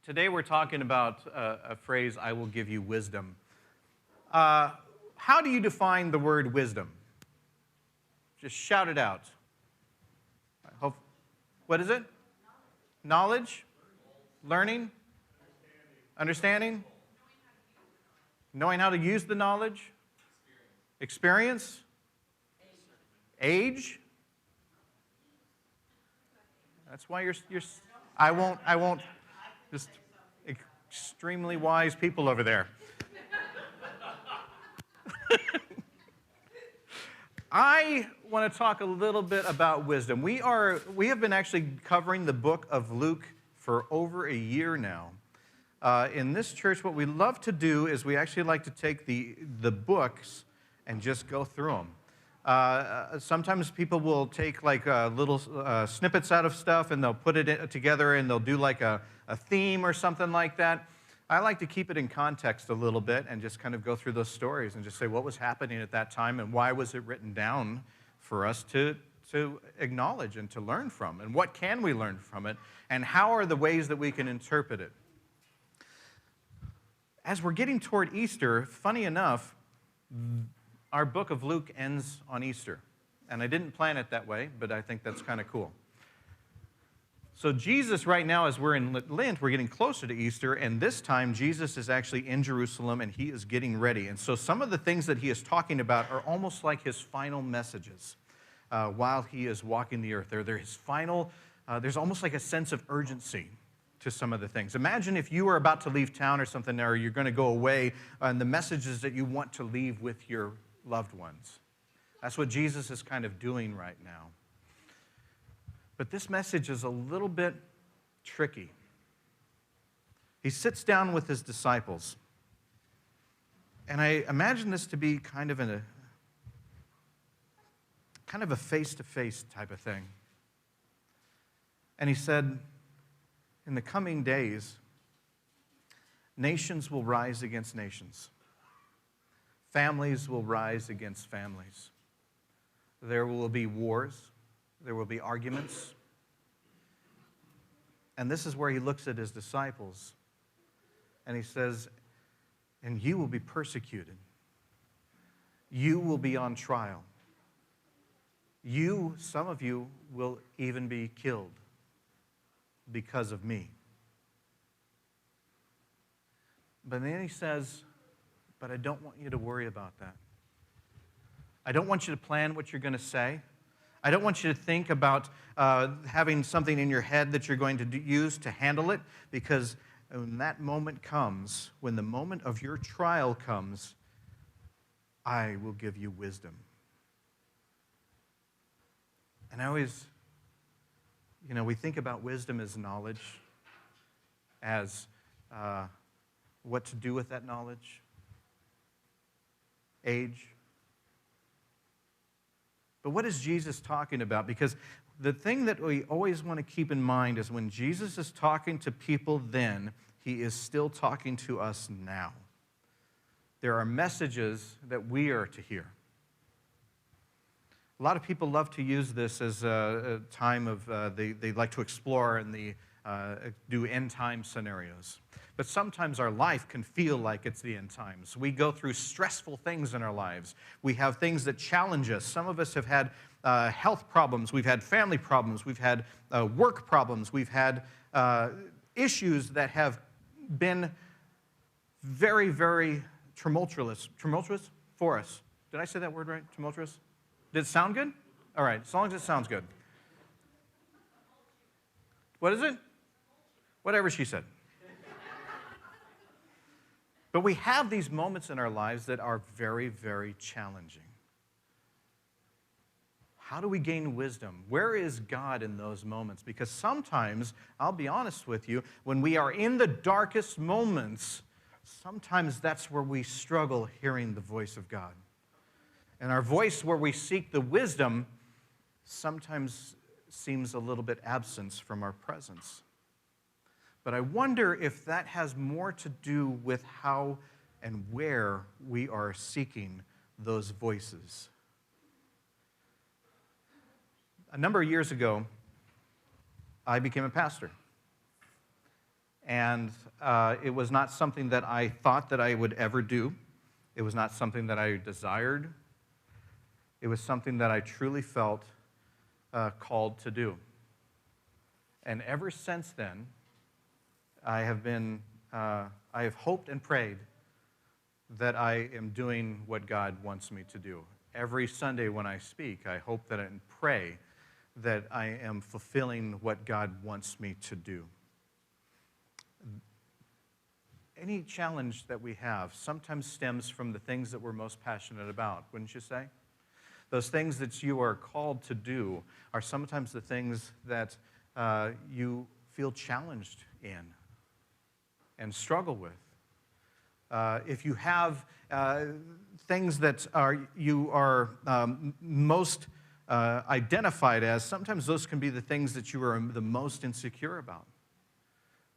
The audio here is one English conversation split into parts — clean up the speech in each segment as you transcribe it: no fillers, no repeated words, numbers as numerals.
Today we're talking about a phrase, I will give you wisdom. How do you define the word wisdom? Just shout it out. What is it? Knowledge? Learning? Understanding? Knowing how to use the knowledge? Experience? Age? That's why you're I won't, just extremely wise people over there. I want to talk a little bit about wisdom. We have been actually covering the book of Luke for over a year now. In this church, what we love to do is we actually like to take the books and just go through them. Sometimes people will take like little snippets out of stuff and they'll put it together and they'll do like a theme or something like that. I like to keep it in context a little bit and just kind of go through those stories and just say what was happening at that time and why was it written down for us to acknowledge and to learn from, and what can we learn from it, and how are the ways that we can interpret it. As we're getting toward Easter, funny enough, our book of Luke ends on Easter. And I didn't plan it that way, but I think that's kind of cool. So Jesus right now, as we're in Lent, we're getting closer to Easter, and this time Jesus is actually in Jerusalem and he is getting ready. And so some of the things that he is talking about are almost like his final messages while he is walking the earth. They're his final, there's almost like a sense of urgency to some of the things. Imagine if you were about to leave town or something, or you're going to go away, and the messages that you want to leave with your loved ones. That's what Jesus is kind of doing right now. But this message is a little bit tricky. He sits down with his disciples, and I imagine this to be kind of a face-to-face type of thing. And he said, in the coming days, nations will rise against nations. Families will rise against families. There will be wars. There will be arguments. And this is where he looks at his disciples and he says, and you will be persecuted. You will be on trial. Some of you will even be killed because of me. But then he says, but I don't want you to worry about that. I don't want you to plan what you're going to say. I don't want you to think about having something in your head that you're going to use to handle it, because when that moment comes, when the moment of your trial comes, I will give you wisdom. And I always, we think about wisdom as knowledge, as what to do with that knowledge, age. But what is Jesus talking about? Because the thing that we always want to keep in mind is when Jesus is talking to people then, he is still talking to us now. There are messages that we are to hear. A lot of people love to use this as a time of, they like to explore and do end time scenarios. But sometimes our life can feel like it's the end times. We go through stressful things in our lives. We have things that challenge us. Some of us have had health problems. We've had family problems. We've had work problems. We've had issues that have been very, very tumultuous for us. Did I say that word right? Tumultuous? Did it sound good? All right, as long as it sounds good. What is it? Whatever she said. But we have these moments in our lives that are very, very challenging. How do we gain wisdom? Where is God in those moments? Because sometimes, I'll be honest with you, when we are in the darkest moments, sometimes that's where we struggle hearing the voice of God. And our voice where we seek the wisdom sometimes seems a little bit absent from our presence. But I wonder if that has more to do with how and where we are seeking those voices. A number of years ago, I became a pastor. And it was not something that I thought that I would ever do. It was not something that I desired. It was something that I truly felt called to do. And ever since then, I have hoped and prayed that I am doing what God wants me to do. Every Sunday when I speak, I hope that and pray that I am fulfilling what God wants me to do. Any challenge that we have sometimes stems from the things that we're most passionate about, wouldn't you say? Those things that you are called to do are sometimes the things that you feel challenged in and struggle with. If you have things that you are most identified as, sometimes those can be the things that you are the most insecure about.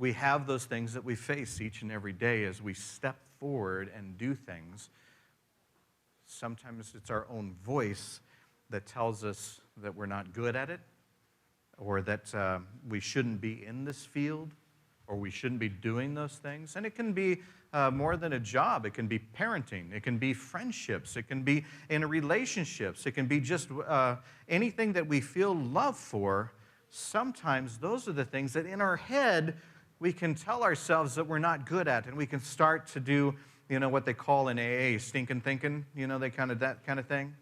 We have those things that we face each and every day as we step forward and do things. Sometimes it's our own voice that tells us that we're not good at it, or that we shouldn't be in this field, or we shouldn't be doing those things. And it can be more than a job. It can be parenting. It can be friendships. It can be in relationships. It can be just anything that we feel love for. Sometimes those are the things that in our head we can tell ourselves that we're not good at, and we can start to do, what they call in AA, stinking thinking, that kind of thing.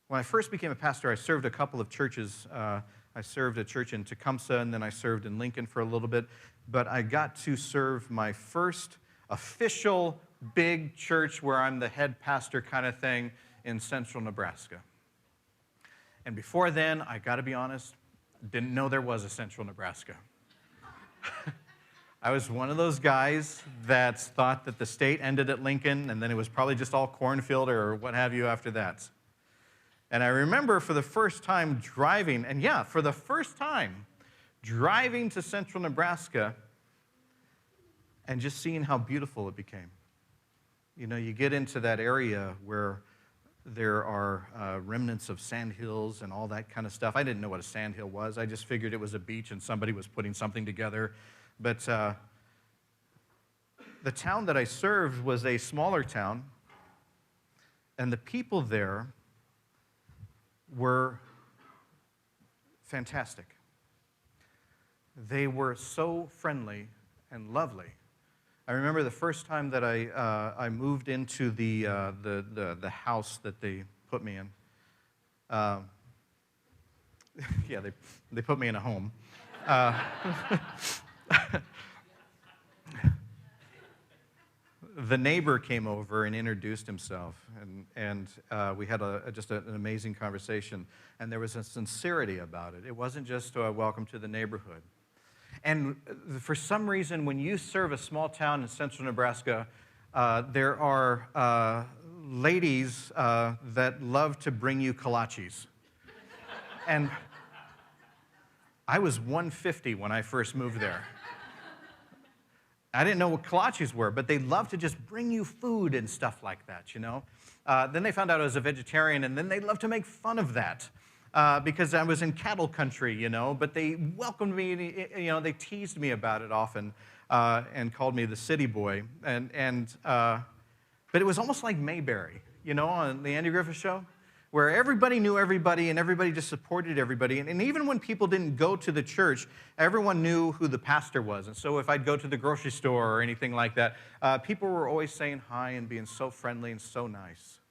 When I first became a pastor, I served a couple of churches. I served a church in Tecumseh, and then I served in Lincoln for a little bit. But I got to serve my first official big church where I'm the head pastor kind of thing in central Nebraska. And before then, I got to be honest, didn't know there was a central Nebraska. I was one of those guys that thought that the state ended at Lincoln, and then it was probably just all cornfield or what have you after that. And I remember for the first time driving to central Nebraska and just seeing how beautiful it became. You get into that area where there are remnants of sandhills and all that kind of stuff. I didn't know what a sandhill was. I just figured it was a beach and somebody was putting something together. But the town that I served was a smaller town, and the people there were fantastic. They were so friendly and lovely. I remember the first time that I moved into the house that they put me in. Yeah, they put me in a home. The neighbor came over and introduced himself, and we had just an amazing conversation, and there was a sincerity about it. It wasn't just a welcome to the neighborhood. And for some reason, when you serve a small town in central Nebraska, there are ladies that love to bring you kolaches. And I was 150 when I first moved there. I didn't know what kolaches were, but they love to just bring you food and stuff like that, Then they found out I was a vegetarian, and then they love to make fun of that because I was in cattle country, But they welcomed me, they teased me about it often and called me the city boy. But it was almost like Mayberry, on the Andy Griffith Show, where everybody knew everybody and everybody just supported everybody. And even when people didn't go to the church, everyone knew who the pastor was. And so if I'd go to the grocery store or anything like that, people were always saying hi and being so friendly and so nice.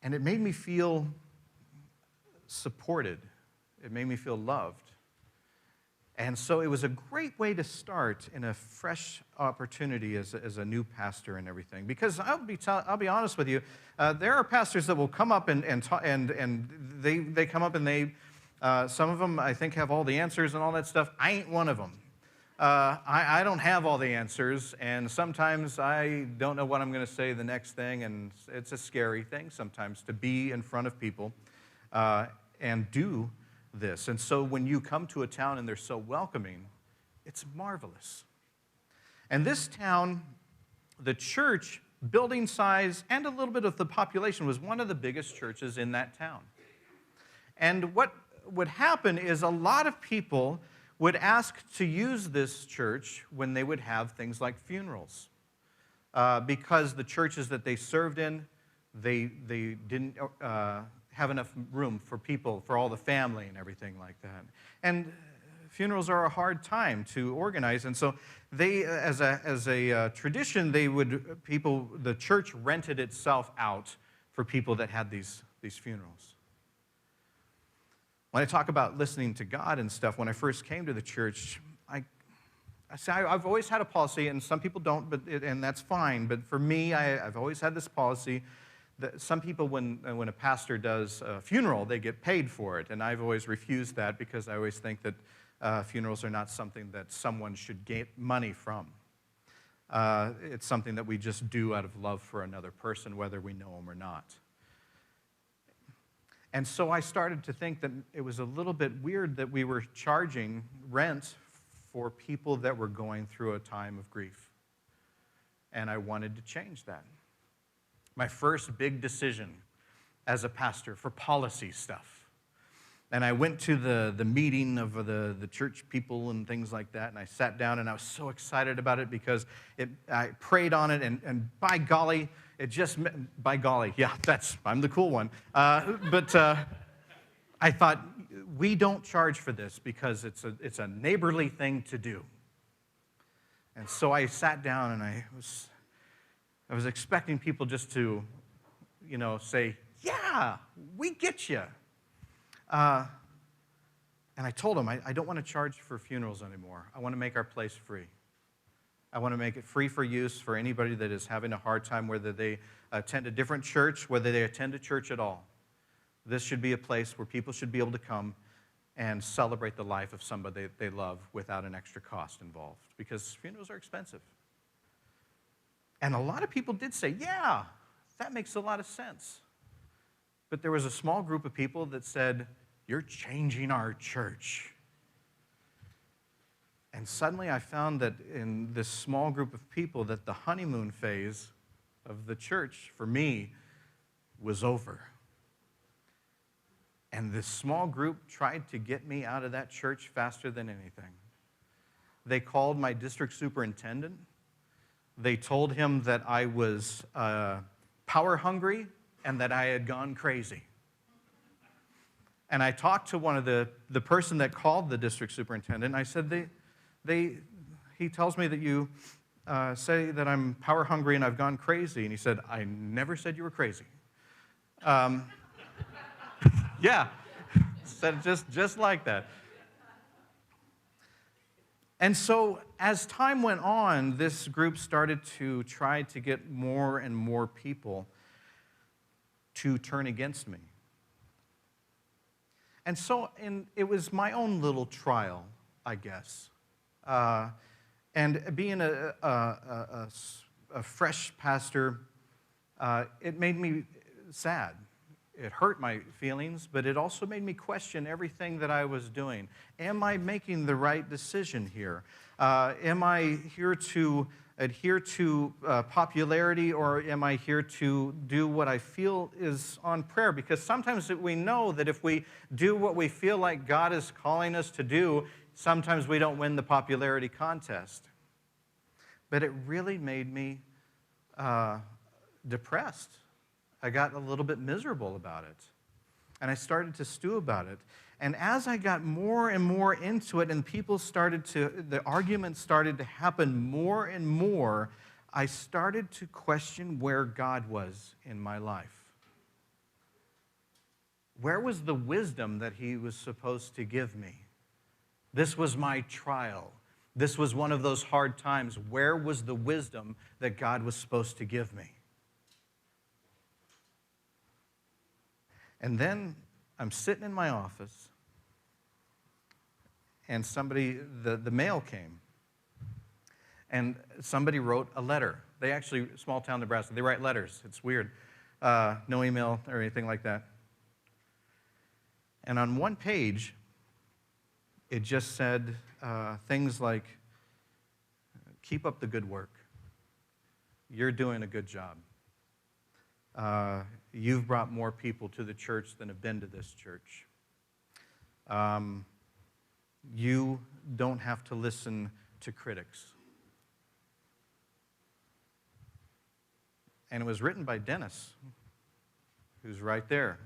And it made me feel supported. It made me feel loved. And so it was a great way to start in a fresh opportunity as a new pastor and everything. Because I'll be honest with you, there are pastors that will come up and they come up and they some of them I think have all the answers and all that stuff. I ain't one of them. I don't have all the answers, and sometimes I don't know what I'm going to say the next thing, and it's a scary thing sometimes to be in front of people and do this. And so when you come to a town and they're so welcoming, it's marvelous. And this town, the church, building size, and a little bit of the population was one of the biggest churches in that town. And what would happen is a lot of people would ask to use this church when they would have things like funerals. Because the churches that they served in, they didn't have enough room for people, for all the family and everything like that. And funerals are a hard time to organize, and so they, as a tradition, the church rented itself out for people that had these funerals. When I talk about listening to God and stuff, when I first came to the church, I've always had a policy, and some people don't, and that's fine. But for me, I've always had this policy that some people, when a pastor does a funeral, they get paid for it. And I've always refused that because I always think that funerals are not something that someone should get money from. It's something that we just do out of love for another person, whether we know them or not. And so I started to think that it was a little bit weird that we were charging rent for people that were going through a time of grief. And I wanted to change that. My first big decision as a pastor for policy stuff. And I went to the meeting of the church people and things like that, and I sat down, and I was so excited about it because I prayed on it, and by golly, by golly, yeah, I'm the cool one. But I thought, we don't charge for this because it's a neighborly thing to do. And so I sat down, and I was expecting people just to, say, yeah, we get you. And I told them, I don't want to charge for funerals anymore. I want to make our place free. I want to make it free for use for anybody that is having a hard time, whether they attend a different church, whether they attend a church at all. This should be a place where people should be able to come and celebrate the life of somebody they love without an extra cost involved, because funerals are expensive. And a lot of people did say, yeah, that makes a lot of sense. But there was a small group of people that said, you're changing our church. And suddenly I found that in this small group of people that the honeymoon phase of the church, for me, was over. And this small group tried to get me out of that church faster than anything. They called my district superintendent. They told him that I was power hungry and that I had gone crazy. And I talked to one of the person that called the district superintendent, and I said, he tells me that you say that I'm power hungry and I've gone crazy. And he said, I never said you were crazy. Yeah, said just like that. And so as time went on, this group started to try to get more and more people to turn against me. And so it was my own little trial, I guess. And being a fresh pastor, it made me sad. It hurt my feelings, but it also made me question everything that I was doing. Am I making the right decision here? Am I here to adhere to popularity, or am I here to do what I feel is on prayer? Because sometimes we know that if we do what we feel like God is calling us to do, sometimes we don't win the popularity contest. But it really made me depressed. I got a little bit miserable about it. And I started to stew about it. And as I got more and more into it, and the arguments started to happen more and more, I started to question where God was in my life. Where was the wisdom that He was supposed to give me? This was my trial. This was one of those hard times. Where was the wisdom that God was supposed to give me? And then I'm sitting in my office, and the mail came, and somebody wrote a letter. They actually, small town Nebraska, they write letters. It's weird. No email or anything like that. And on one page, it just said things like, keep up the good work. You're doing a good job. You've brought more people to the church than have been to this church. You don't have to listen to critics. And it was written by Dennis, who's right there.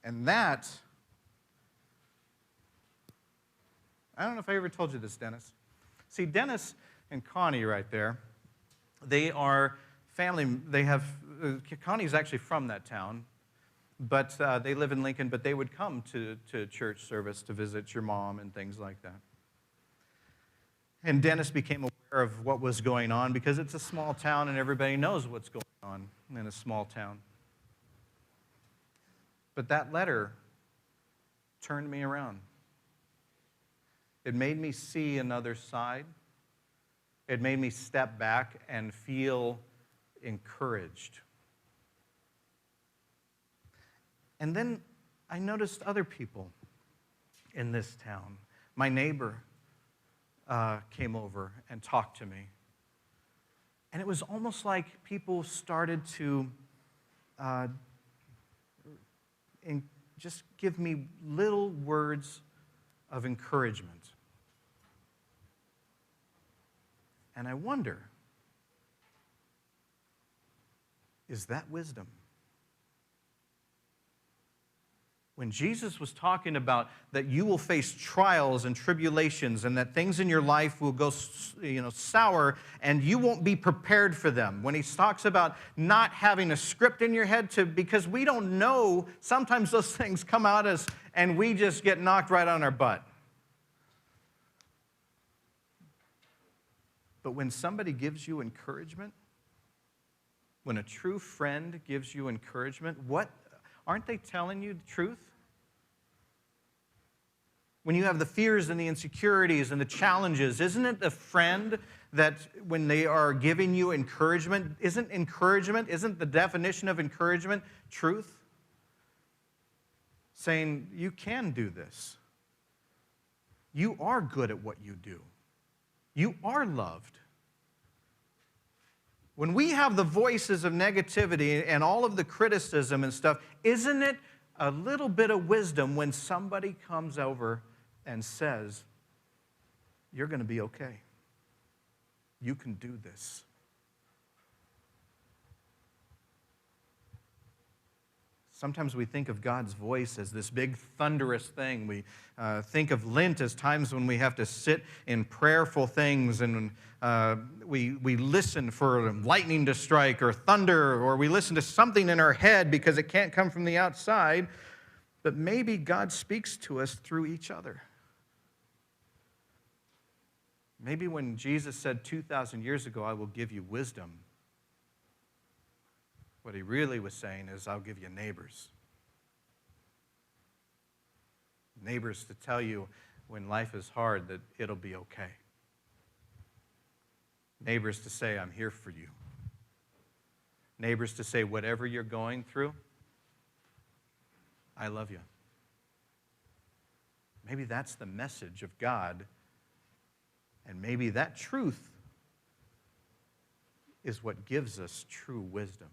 And that, I don't know if I ever told you this, Dennis. See, Dennis and Connie right there, they are family. They have, Connie's actually from that town, but they live in Lincoln, but they would come to church service to visit your mom and things like that. And Dennis became aware of what was going on because it's a small town and everybody knows what's going on in a small town. But that letter turned me around. It made me see another side. It made me step back and feel encouraged. And then I noticed other people in this town. My neighbor came over and talked to me. And it was almost like people started to just give me little words of encouragement. And I wonder, is that wisdom? When Jesus was talking about that you will face trials and tribulations and that things in your life will go, sour and you won't be prepared for them. When he talks about not having a script in your head because we don't know, sometimes those things come out as, and we just get knocked right on our butt. But when somebody gives you encouragement, when a true friend gives you encouragement, aren't they telling you the truth? When you have the fears and the insecurities and the challenges, isn't it a friend that when they are giving you encouragement, isn't the definition of encouragement truth? Saying, you can do this. You are good at what you do. You are loved. When we have the voices of negativity and all of the criticism and stuff, isn't it a little bit of wisdom when somebody comes over and says, you're going to be okay. You can do this. Sometimes we think of God's voice as this big thunderous thing. We think of Lent as times when we have to sit in prayerful things and we listen for lightning to strike or thunder, or we listen to something in our head because it can't come from the outside. But maybe God speaks to us through each other. Maybe when Jesus said 2,000 years ago, I will give you wisdom, what he really was saying is, I'll give you neighbors. Neighbors to tell you when life is hard that it'll be okay. Neighbors to say, I'm here for you. Neighbors to say, whatever you're going through, I love you. Maybe that's the message of God. And maybe that truth is what gives us true wisdom.